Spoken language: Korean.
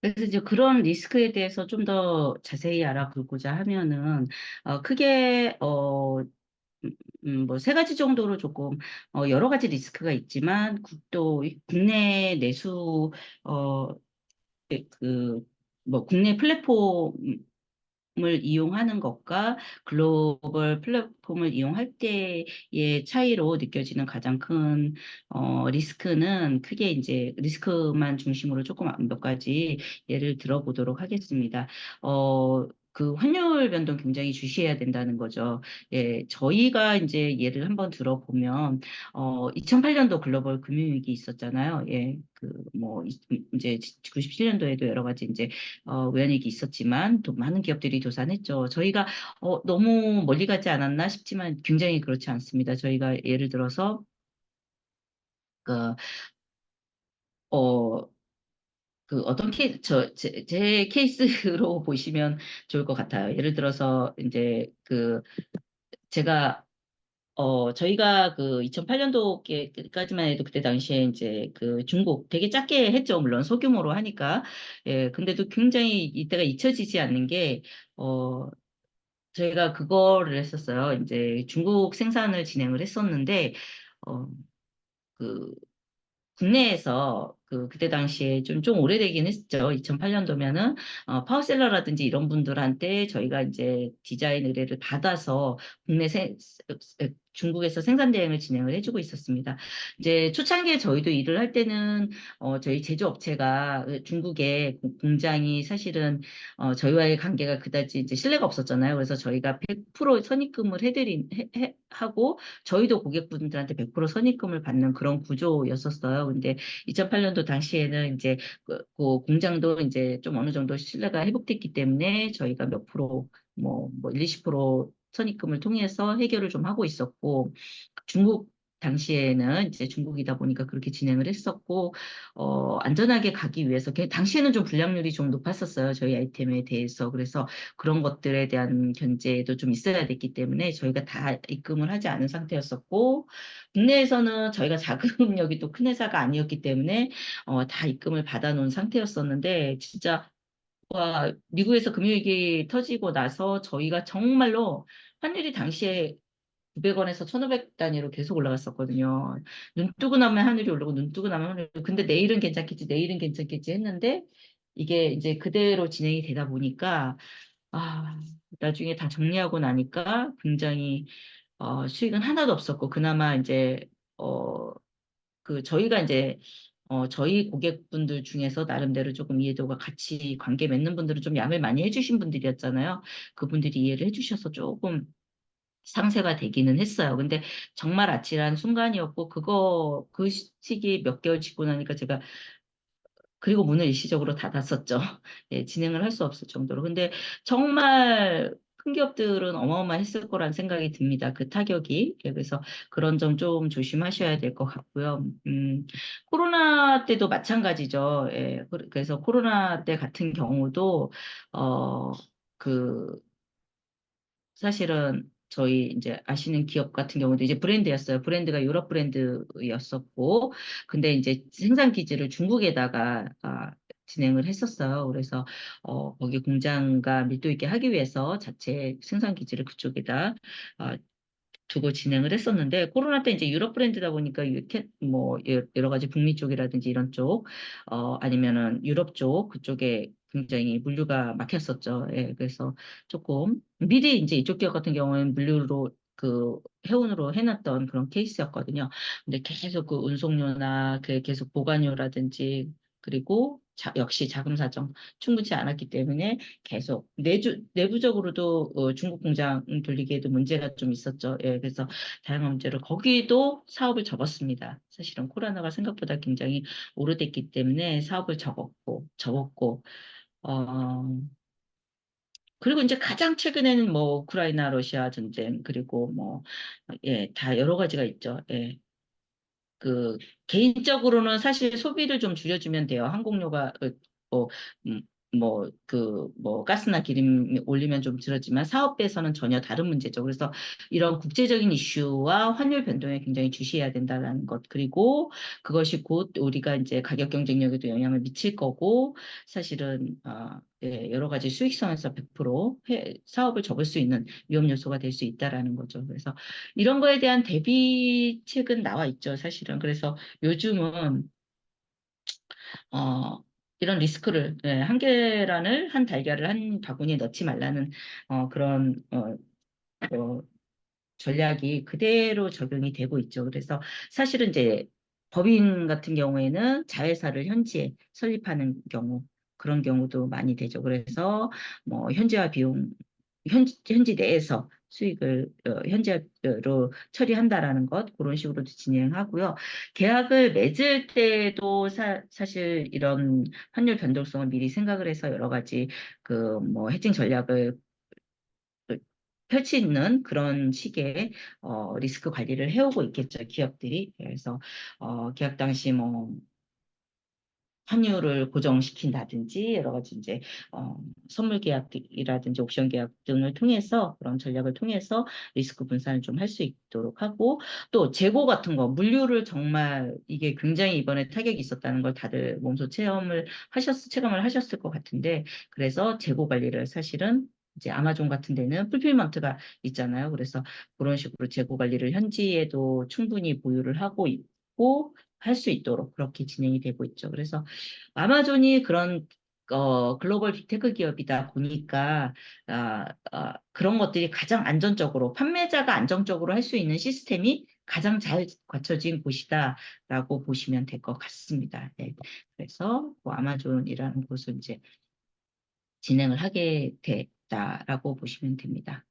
그래서 이제 그런 리스크에 대해서 좀 더 자세히 알아보고자 하면은, 크게, 뭐, 세 가지 정도로 조금, 여러 가지 리스크가 있지만, 국내 내수, 어, 뭐, 국내 플랫폼, 을 이용하는 것과 글로벌 플랫폼을 이용할 때의 차이로 느껴지는 가장 큰 리스크는 크게 이제 리스크만 중심으로 조금 몇 가지 예를 들어보도록 하겠습니다. 그 환율 변동 굉장히 주시해야 된다는 거죠. 예, 저희가 이제 예를 한번 들어보면 2008년도 글로벌 금융위기 있었잖아요. 예, 뭐 이제 97년도에도 여러 가지 이제 우연히 있었지만 또 많은 기업들이 도산했죠. 저희가 너무 멀리 가지 않았나 싶지만 굉장히 그렇지 않습니다. 저희가 예를 들어서 그, 어, 어떤 제 케이스로 보시면 좋을 것 같아요. 예를 들어서 이제 제가 저희가 2008년도까지만 해도 그때 당시에 이제 중국 되게 작게 했죠. 물론 소규모로 하니까. 예, 근데도 굉장히 이때가 잊혀지지 않는 게, 어, 저희가 그거를 했었어요. 이제 중국 생산을 진행을 했었는데, 어, 그, 국내에서 그때 당시에 좀 오래되긴 했죠. 2008년도면은, 파워셀러라든지 이런 분들한테 저희가 이제 디자인 의뢰를 받아서 중국에서 생산 대행을 진행을 해주고 있었습니다. 이제 초창기에 저희도 일을 할 때는, 저희 제조업체가 중국의 공장이 사실은, 저희와의 관계가 그다지 이제 신뢰가 없었잖아요. 그래서 저희가 100% 선입금을 하고, 저희도 고객분들한테 100% 선입금을 받는 그런 구조였었어요. 근데 2008년도 당시에는 이제 그 공장도 이제 좀 어느 정도 신뢰가 회복됐기 때문에 저희가 몇 프로, 뭐 1, 20% 선입금을 통해서 해결을 좀 하고 있었고, 중국 당시에는 이제 중국이다 보니까 그렇게 진행을 했었고, 안전하게 가기 위해서, 당시에는 좀 불량률이 좀 높았었어요. 저희 아이템에 대해서. 그래서 그런 것들에 대한 견제도 좀 있어야 됐기 때문에 저희가 다 입금을 하지 않은 상태였었고, 국내에서는 저희가 자금력이 또 큰 회사가 아니었기 때문에, 다 입금을 받아놓은 상태였었는데, 진짜, 와, 미국에서 금융위기 터지고 나서 저희가 정말로 환율이 당시에 900원에서 1,500 단위로 계속 올라갔었거든요. 눈 뜨고 나면 하늘이 오르고 눈 뜨고 나면 하늘이 오르고 근데 내일은 괜찮겠지, 내일은 괜찮겠지 했는데 이게 이제 그대로 진행이 되다 보니까 아, 나중에 다 정리하고 나니까 굉장히 수익은 하나도 없었고 그나마 이제 어, 저희가 이제 저희 고객분들 중에서 나름대로 조금 이해도가 같이 관계 맺는 분들은 좀 양을 많이 해주신 분들이었잖아요. 그분들이 이해를 해주셔서 조금 상세가 되기는 했어요. 근데 정말 아찔한 순간이었고, 그 시기 몇 개월 지고 나니까 제가, 그리고 문을 일시적으로 닫았었죠. 예, 진행을 할 수 없을 정도로. 근데 정말 큰 기업들은 어마어마했을 거란 생각이 듭니다. 그 타격이. 예, 그래서 그런 점 좀 조심하셔야 될 것 같고요. 코로나 때도 마찬가지죠. 예, 그래서 코로나 때 같은 경우도, 어, 그, 사실은 저희 이제 아시는 기업 같은 경우도 이제 브랜드였어요. 브랜드가 유럽 브랜드였었고, 근데 이제 생산 기지를 중국에다가 진행을 했었어요. 그래서 거기 공장과 밀도 있게 하기 위해서 자체 생산 기지를 그쪽에다 아, 두고 진행을 했었는데 코로나 때 이제 유럽 브랜드다 보니까 뭐 여러 가지 북미 쪽이라든지 이런 쪽 아니면은 유럽 쪽 그쪽에 굉장히 물류가 막혔었죠. 예, 그래서 조금 미리 이제 이쪽 기업 같은 경우에는 물류로 해운으로 해놨던 그런 케이스였거든요. 근데 계속 그 운송료나 계속 보관료라든지 그리고 역시 자금 사정 충분치 않았기 때문에 계속 내부적으로도 중국 공장 돌리기에도 문제가 좀 있었죠. 예, 그래서 다양한 문제로 거기도 사업을 접었습니다. 사실은 코로나가 생각보다 굉장히 오래됐기 때문에 사업을 접었고, 어, 그리고 이제 가장 최근에는 뭐 우크라이나 러시아 전쟁 그리고 뭐 예, 다 여러 가지가 있죠. 예. 개인적으로는 사실 소비를 좀 줄여주면 돼요. 항공료가 뭐, 가스나 기름 올리면 좀 줄었지만 사업에서는 전혀 다른 문제죠. 그래서 이런 국제적인 이슈와 환율 변동에 굉장히 주시해야 된다는 것. 그리고 그것이 곧 우리가 이제 가격 경쟁력에도 영향을 미칠 거고, 사실은, 예, 여러 가지 수익성에서 100% 사업을 접을 수 있는 위험 요소가 될 수 있다라는 거죠. 그래서 이런 거에 대한 대비책은 나와 있죠, 사실은. 그래서 요즘은 어, 이런 리스크를, 예, 한 계란을, 한 달걀을 한 바구니에 넣지 말라는, 그런, 어, 전략이 그대로 적용이 되고 있죠. 그래서 사실은 이제 법인 같은 경우에는 자회사를 현지에 설립하는 경우, 그런 경우도 많이 되죠. 그래서 뭐 현지화 비용, 현지 내에서 수익을 현지화로 처리한다라는 것, 그런 식으로도 진행하고요. 계약을 맺을 때도 사실 이런 환율 변동성을 미리 생각을 해서 여러 가지 그 뭐 해칭 전략을 펼치는 그런 식의 리스크 관리를 해오고 있겠죠, 기업들이. 그래서 계약 당시 뭐 환율을 고정시킨다든지 여러 가지 이제 선물 계약이라든지 옵션 계약 등을 통해서 그런 전략을 통해서 리스크 분산을 좀 할 수 있도록 하고, 또 재고 같은 거 물류를 정말 이게 굉장히 이번에 타격이 있었다는 걸 다들 몸소 체감을 하셨을 것 같은데, 그래서 재고 관리를 사실은 이제 아마존 같은 데는 풀필먼트가 있잖아요. 그래서 그런 식으로 재고 관리를 현지에도 충분히 보유를 하고 있고 할 수 있도록 그렇게 진행이 되고 있죠. 그래서 아마존이 그런 글로벌 빅테크 기업이다 보니까 그런 것들이 가장 안전적으로 판매자가 안정적으로 할 수 있는 시스템이 가장 잘 갖춰진 곳이다라고 보시면 될 것 같습니다. 네. 그래서 뭐 아마존이라는 곳을 이제 진행을 하게 됐다라고 보시면 됩니다.